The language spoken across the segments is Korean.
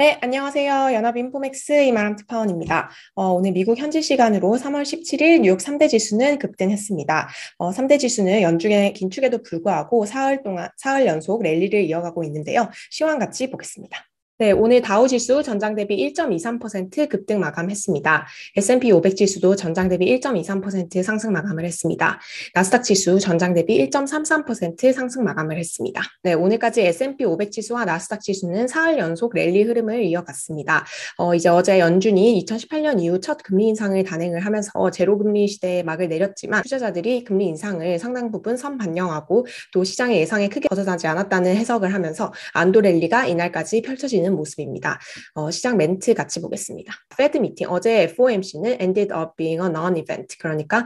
네, 안녕하세요. 연합인포맥스 이마람 특파원입니다. 오늘 미국 현지 시간으로 3월 17일 뉴욕 3대 지수는 급등했습니다. 3대 지수는 연중의 긴축에도 불구하고 사흘 연속 랠리를 이어가고 있는데요. 시황 같이 보겠습니다. 네, 오늘 다우 지수 전장 대비 1.23% 급등 마감했습니다. S&P 500 지수도 전장 대비 1.23% 상승 마감을 했습니다. 나스닥 지수 전장 대비 1.33% 상승 마감을 했습니다. 네, 오늘까지 S&P 500 지수와 나스닥 지수는 사흘 연속 랠리 흐름을 이어갔습니다. 이제 어제 연준이 2018년 이후 첫 금리 인상을 단행을 하면서 제로 금리 시대에 막을 내렸지만 투자자들이 금리 인상을 상당 부분 선반영하고 또 시장의 예상에 크게 벗어나지 않았다는 해석을 하면서 안도 랠리가 이날까지 펼쳐지는 모습입니다. 시장 멘트 같이 보겠습니다. 페드 미팅 어제 FOMC는 ended up being a non-event 그러니까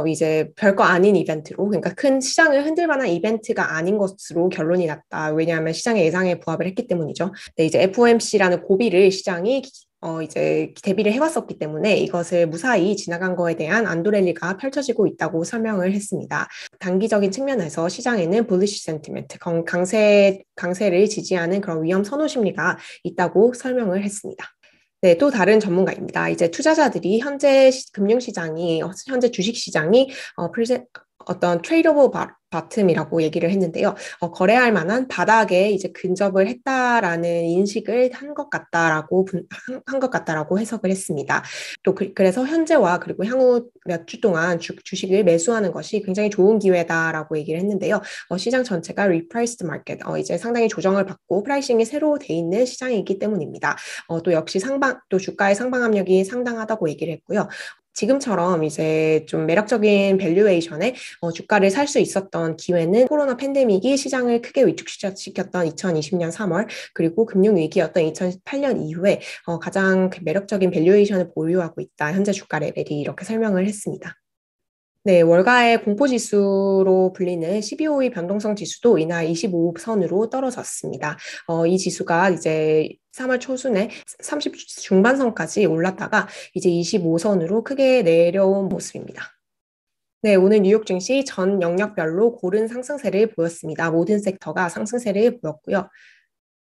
이제 별거 아닌 이벤트로 그러니까 큰 시장을 흔들 만한 이벤트가 아닌 것으로 결론이 났다. 왜냐하면 시장의 예상에 부합을 했기 때문이죠. 네, 이제 FOMC라는 고비를 시장이 이제 대비를 해왔었기 때문에 이것을 무사히 지나간 거에 대한 안도랠리가 펼쳐지고 있다고 설명을 했습니다. 단기적인 측면에서 시장에는 bullish sentiment, 강세를 지지하는 그런 위험 선호 심리가 있다고 설명을 했습니다. 네, 또 다른 전문가입니다. 이제 투자자들이 현재 현재 주식시장이 어떤 트레이더블 바텀이라고 얘기를 했는데요. 거래할 만한 바닥에 이제 근접을 했다라는 인식을 한 것 같다라고 해석을 했습니다. 또 그래서 현재와 그리고 향후 몇 주 동안 주식을 매수하는 것이 굉장히 좋은 기회다라고 얘기를 했는데요. 시장 전체가 repriced market, 이제 상당히 조정을 받고 프라이싱이 새로 돼 있는 시장이기 때문입니다. 또 역시 또 주가의 상방 압력이 상당하다고 얘기를 했고요. 지금처럼 이제 좀 매력적인 밸류에이션에 주가를 살 수 있었던 기회는 코로나 팬데믹이 시장을 크게 위축시켰던 2020년 3월 그리고 금융위기였던 2008년 이후에 가장 매력적인 밸류에이션을 보유하고 있다. 현재 주가 레벨이 이렇게 설명을 했습니다. 네, 월가의 공포지수로 불리는 12호의 변동성 지수도 이날 25선으로 떨어졌습니다. 이 지수가 이제 3월 초순에 30 중반선까지 올랐다가 이제 25선으로 크게 내려온 모습입니다. 네, 오늘 뉴욕 증시 전 영역별로 고른 상승세를 보였습니다. 모든 섹터가 상승세를 보였고요.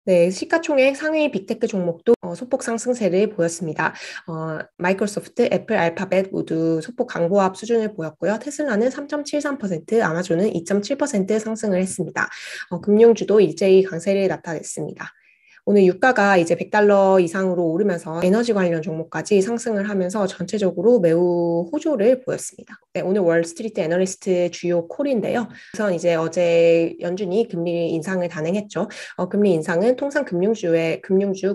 네, 시가총액 상위 빅테크 종목도 소폭 상승세를 보였습니다. 마이크로소프트, 애플, 알파벳 모두 소폭 강보합 수준을 보였고요. 테슬라는 3.73%, 아마존은 2.7% 상승을 했습니다. 금융주도 일제히 강세를 나타냈습니다. 오늘 유가가 이제 $100 이상으로 오르면서 에너지 관련 종목까지 상승을 하면서 전체적으로 매우 호조를 보였습니다. 네, 오늘 월스트리트 애널리스트 주요 콜인데요. 우선 이제 어제 연준이 금리 인상을 단행했죠. 금리 인상은 통상 금융주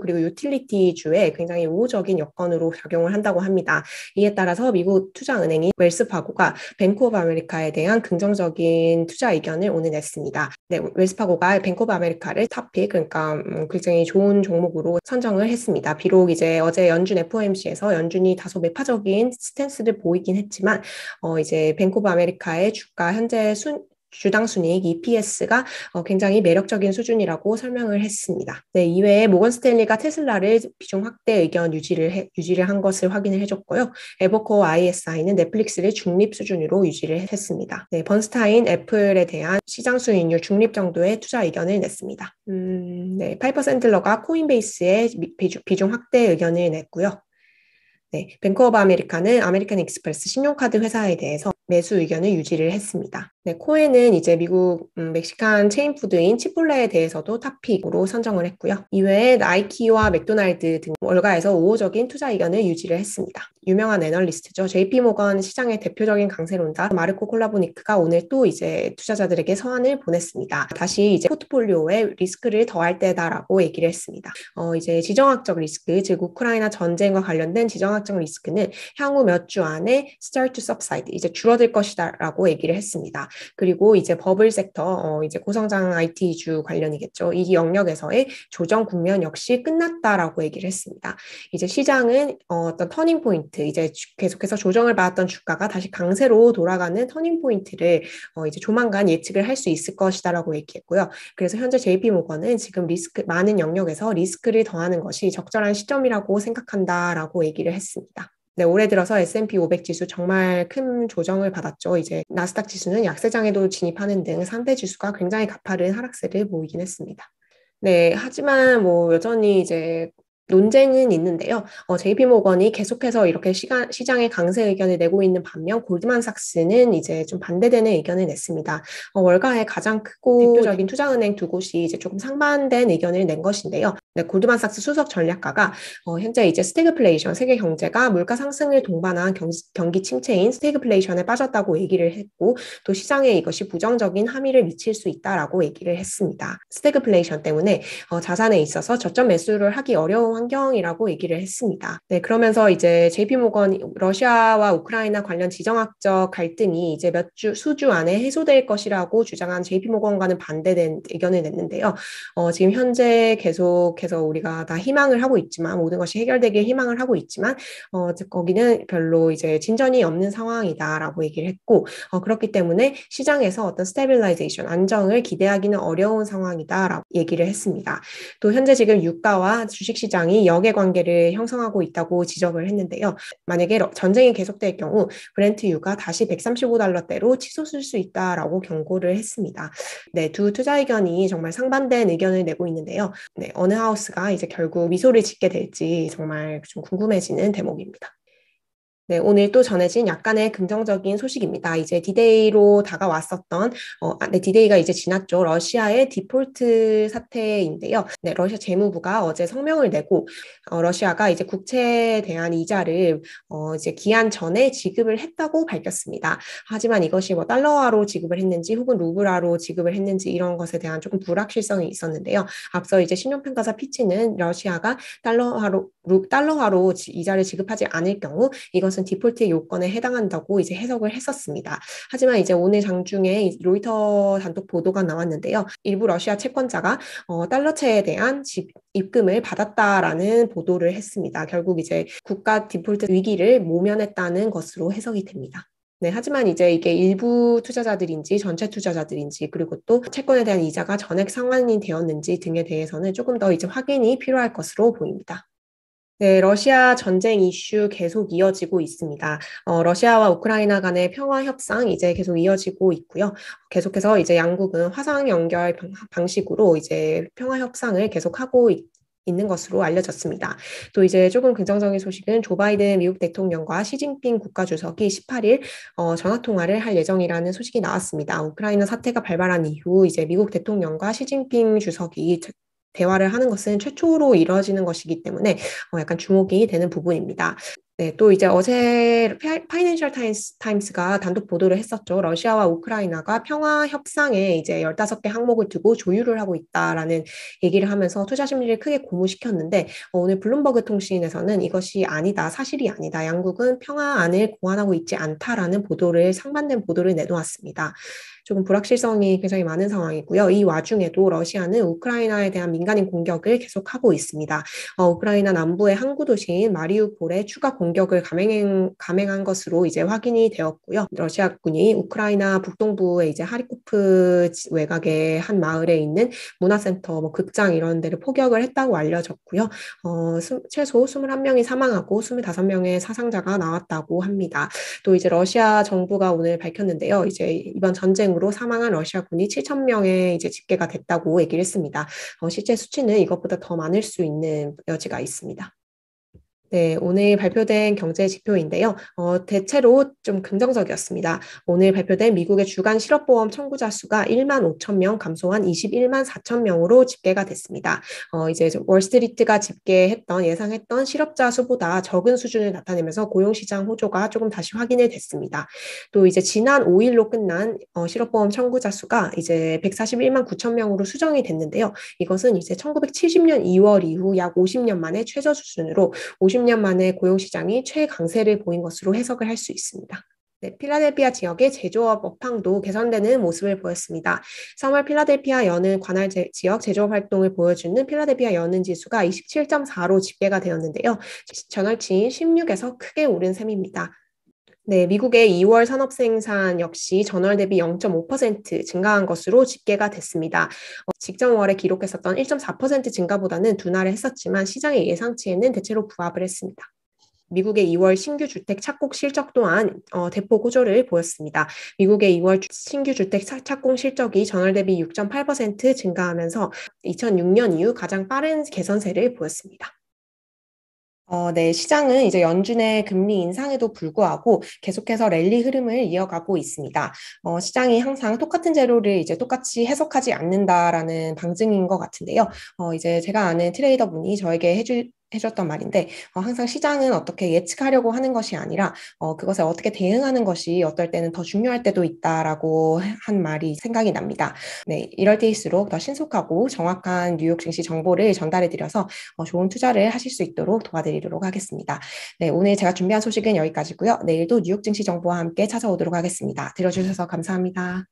그리고 유틸리티주에 굉장히 우호적인 여건으로 작용을 한다고 합니다. 이에 따라서 미국 투자은행이 웰스파고가 뱅크 오브 아메리카에 대한 긍정적인 투자 의견을 오늘 냈습니다. 네, 웰스파고가 뱅크 오브 아메리카를 탑픽 그러니까 굉장히 좋은 종목으로 선정을 했습니다. 비록 이제 어제 연준 FOMC에서 연준이 다소 매파적인 스탠스를 보이긴 했지만 이제 뱅크 오브 아메리카의 주가 현재 주당 순이익 EPS가 굉장히 매력적인 수준이라고 설명을 했습니다. 네, 이외에 모건 스탠리가 테슬라를 비중 확대 의견 유지를 한 것을 확인을 해줬고요. 에버코어 ISI는 넷플릭스를 중립 수준으로 유지를 했습니다. 네, 번스타인 애플에 대한 시장 수익률 중립 정도의 투자 의견을 냈습니다. 네, 파이퍼 샌들러가 코인베이스의 비중 확대 의견을 냈고요. 네, 뱅크 오브 아메리카는 아메리칸 익스프레스 신용카드 회사에 대해서 매수 의견을 유지를 했습니다. 네, 코에는 이제 미국 멕시칸 체인푸드인 치폴레에 대해서도 탑픽으로 선정을 했고요. 이외에 나이키와 맥도날드 등 월가에서 우호적인 투자 의견을 유지를 했습니다. 유명한 애널리스트죠. JP모건 시장의 대표적인 강세론자 마르코 콜라보니크가 오늘 또 이제 투자자들에게 서한을 보냈습니다. 다시 이제 포트폴리오에 리스크를 더할 때다라고 얘기를 했습니다. 이제 지정학적 리스크, 즉 우크라이나 전쟁과 관련된 지정학적 리스크는 향후 몇 주 안에 start to subside, 이제 줄어들 것이다라고 얘기를 했습니다. 그리고 이제 버블 섹터, 이제 고성장 IT주 관련이겠죠. 이 영역에서의 조정 국면 역시 끝났다라고 얘기를 했습니다. 이제 시장은 어떤 터닝 포인트, 이제 계속해서 조정을 받았던 주가가 다시 강세로 돌아가는 터닝 포인트를 이제 조만간 예측을 할 수 있을 것이다라고 얘기했고요. 그래서 현재 JP모건은 지금 많은 영역에서 리스크를 더하는 것이 적절한 시점이라고 생각한다라고 얘기를 했습니다. 네, 올해 들어서 S&P 500 지수 정말 큰 조정을 받았죠. 이제 나스닥 지수는 약세장에도 진입하는 등 3대 지수가 굉장히 가파른 하락세를 보이긴 했습니다. 네, 하지만 뭐 여전히 이제 논쟁은 있는데요. JP 모건이 계속해서 이렇게 시장에 강세 의견을 내고 있는 반면 골드만삭스는 이제 좀 반대되는 의견을 냈습니다. 월가의 가장 크고 대표적인 투자은행 두 곳이 이제 조금 상반된 의견을 낸 것인데요. 네, 골드만삭스 수석 전략가가 현재 이제 스태그플레이션, 세계 경제가 물가 상승을 동반한 경기 침체인 스태그플레이션에 빠졌다고 얘기를 했고 또 시장에 이것이 부정적인 함의를 미칠 수 있다라고 얘기를 했습니다. 스태그플레이션 때문에 자산에 있어서 저점 매수를 하기 어려운 환경이라고 얘기를 했습니다. 네, 그러면서 이제 JP모건 러시아와 우크라이나 관련 지정학적 갈등이 이제 수주 안에 해소될 것이라고 주장한 JP모건과는 반대된 의견을 냈는데요. 지금 현재 계속해서 우리가 다 희망을 하고 있지만 모든 것이 해결되길 희망을 하고 있지만 거기는 별로 이제 진전이 없는 상황이다라고 얘기를 했고 그렇기 때문에 시장에서 어떤 스테빌라이제이션, 안정을 기대하기는 어려운 상황이다라고 얘기를 했습니다. 또 현재 지금 유가와 주식시장이 역의 관계를 형성하고 있다고 지적을 했는데요. 만약에 전쟁이 계속될 경우 브렌트 유가 다시 $135대로 치솟을 수 있다라고 경고를 했습니다. 네, 두 투자 의견이 정말 상반된 의견을 내고 있는데요. 네, 어느 하우스가 이제 결국 미소를 짓게 될지 정말 좀 궁금해지는 대목입니다. 네, 오늘 또 전해진 약간의 긍정적인 소식입니다. 이제 디데이로 다가왔었던, 네, 디데이가 이제 지났죠. 러시아의 디폴트 사태인데요. 네, 러시아 재무부가 어제 성명을 내고, 러시아가 이제 국채에 대한 이자를, 이제 기한 전에 지급을 했다고 밝혔습니다. 하지만 이것이 뭐 달러화로 지급을 했는지 혹은 루블화로 지급을 했는지 이런 것에 대한 조금 불확실성이 있었는데요. 앞서 이제 신용평가사 피치는 러시아가 달러화로 이자를 지급하지 않을 경우 이것은 디폴트의 요건에 해당한다고 이제 해석을 했었습니다. 하지만 이제 오늘 장중에 로이터 단독 보도가 나왔는데요. 일부 러시아 채권자가 달러채에 대한 입금을 받았다라는 보도를 했습니다. 결국 이제 국가 디폴트 위기를 모면했다는 것으로 해석이 됩니다. 네, 하지만 이제 이게 일부 투자자들인지 전체 투자자들인지 그리고 또 채권에 대한 이자가 전액 상환이 되었는지 등에 대해서는 조금 더 이제 확인이 필요할 것으로 보입니다. 네, 러시아 전쟁 이슈 계속 이어지고 있습니다. 러시아와 우크라이나 간의 평화 협상 이제 계속 이어지고 있고요. 계속해서 이제 양국은 화상 연결 방식으로 이제 평화 협상을 계속하고 있는 것으로 알려졌습니다. 또 이제 조금 긍정적인 소식은 조 바이든 미국 대통령과 시진핑 국가주석이 18일 전화 통화를 할 예정이라는 소식이 나왔습니다. 우크라이나 사태가 발발한 이후 이제 미국 대통령과 시진핑 주석이 대화를 하는 것은 최초로 이루어지는 것이기 때문에 약간 주목이 되는 부분입니다. 네, 또 이제 어제 파이낸셜 타임스가 단독 보도를 했었죠. 러시아와 우크라이나가 평화 협상에 이제 15개 항목을 두고 조율을 하고 있다라는 얘기를 하면서 투자 심리를 크게 고무시켰는데 오늘 블룸버그 통신에서는 이것이 아니다, 사실이 아니다. 양국은 평화안을 고안하고 있지 않다라는 상반된 보도를 내놓았습니다. 조금 불확실성이 굉장히 많은 상황이고요. 이 와중에도 러시아는 우크라이나에 대한 민간인 공격을 계속하고 있습니다. 우크라이나 남부의 항구 도시인 마리우폴에 추가 공격을 감행한 것으로 이제 확인이 되었고요. 러시아군이 우크라이나 북동부의 이제 하리코프 외곽의 한 마을에 있는 문화센터, 뭐 극장 이런 데를 포격을 했다고 알려졌고요. 최소 21명이 사망하고 25명의 사상자가 나왔다고 합니다. 또 이제 러시아 정부가 오늘 밝혔는데요. 이제 이번 전쟁으로 사망한 러시아군이 7,000명의 이제 집계가 됐다고 얘기를 했습니다. 실제 수치는 이것보다 더 많을 수 있는 여지가 있습니다. 네, 오늘 발표된 경제 지표인데요. 대체로 좀 긍정적이었습니다. 오늘 발표된 미국의 주간 실업보험 청구자 수가 1만 5천 명 감소한 21만 4천 명으로 집계가 됐습니다. 이제 월스트리트가 예상했던 실업자 수보다 적은 수준을 나타내면서 고용시장 호조가 조금 다시 확인이 됐습니다. 또 이제 지난 5일로 끝난 실업보험 청구자 수가 이제 141만 9천 명으로 수정이 됐는데요. 이것은 이제 1970년 2월 이후 약 50년 만에 최저 수준으로 50년 만에 고용시장이 최강세를 보인 것으로 해석을 할 수 있습니다. 네, 필라델피아 지역의 제조업 업황도 개선되는 모습을 보였습니다. 3월 필라델피아 여는 관할 지역 제조업 활동을 보여주는 필라델피아 여는 지수가 27.4로 집계가 되었는데요. 전월치인 16에서 크게 오른 셈입니다. 네, 미국의 2월 산업 생산 역시 전월 대비 0.5% 증가한 것으로 집계가 됐습니다. 직전 월에 기록했었던 1.4% 증가보다는 둔화를 했었지만 시장의 예상치에는 대체로 부합을 했습니다. 미국의 2월 신규 주택 착공 실적 또한 대폭 호조를 보였습니다. 미국의 2월 신규 주택 착공 실적이 전월 대비 6.8% 증가하면서 2006년 이후 가장 빠른 개선세를 보였습니다. 네, 시장은 이제 연준의 금리 인상에도 불구하고 계속해서 랠리 흐름을 이어가고 있습니다. 시장이 항상 똑같은 재료를 이제 똑같이 해석하지 않는다라는 방증인 것 같은데요. 이제 제가 아는 트레이더 분이 저에게 해줬던 말인데, 항상 시장은 어떻게 예측하려고 하는 것이 아니라, 그것에 어떻게 대응하는 것이 어떨 때는 더 중요할 때도 있다라고 한 말이 생각이 납니다. 네, 이럴 때일수록 더 신속하고 정확한 뉴욕 증시 정보를 전달해 드려서 좋은 투자를 하실 수 있도록 도와드리도록 하겠습니다. 네, 오늘 제가 준비한 소식은 여기까지고요. 내일도 뉴욕 증시 정보와 함께 찾아오도록 하겠습니다. 들어주셔서 감사합니다.